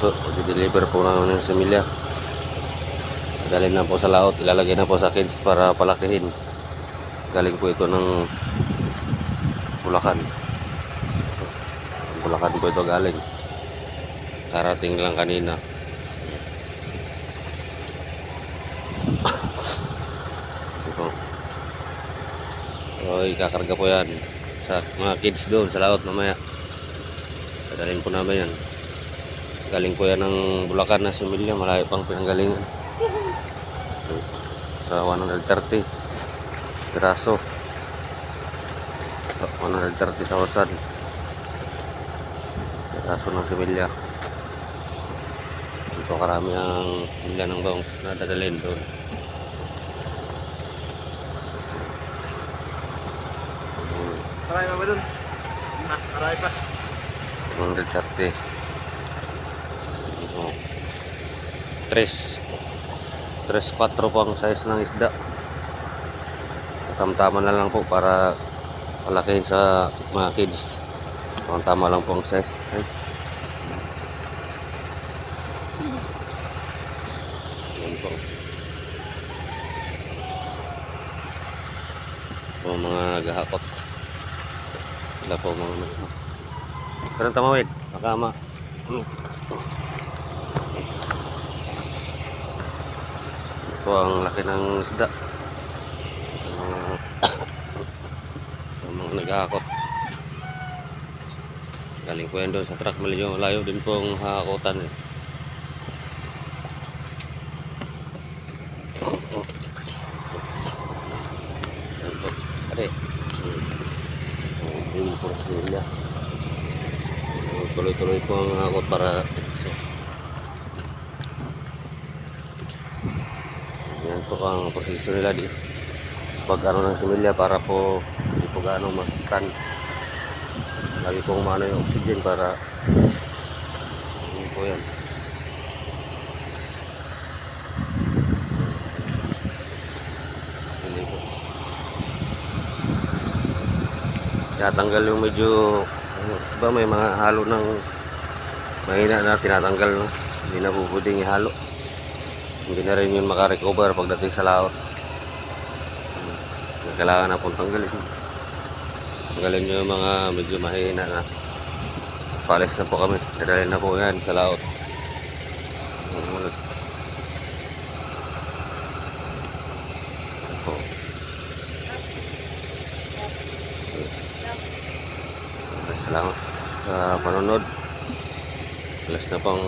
po, i-deliver po namin ng similya. Dalhin na po sa laot, ilalagay na po sa kids para palakihin. Galing po ito ng Bulacan. Bulacan po ito galing. Karating lang kanina. Ito. So, ikakarga po yan sa mga kids doon sa laot mamaya. Dadalhin po namin yan. Galing po yan ng Bulacan na similya, malayo pang pinanggalingan. Sa 130 piraso, 130,000 piraso ng similya. Ito karami ang similya ng bangus na dadalhin doon. Marami pa ba dun? Marami pa. 130. 3-4 po ang size ng isda. Tama na lang po para palakihin sa mga kids. Tama lang po ang size. Ay. Yan po. Po mga naghahakot. Sila po mga naghahakot. Karang tamawid. Makama. Ito ang laki ng isda. Mga naghahakot. Galing po yan doon sa truck. Malayo din po ang hahakotan. Pare. Tuloy-tuloy po ang hakot para yan po ang proseso nila di pag ano ng similya para po hindi po gaano masaktan. Lagi pong maano yung oxygen para hindi po yan. Hindi po tinatanggal yung medyo ba may mga halo ng mahina na tinatanggal, no? Hindi na po pwedeng ihalo. Hindi na rin yun makarecover pagdating sa laot. Kailangan na pong tanggalin. Tanggalin nyo yung mga medyo mahina na. Palis na po kami. Dadalhin na po yan sa laot. Salamat sa panonood. Alas na pang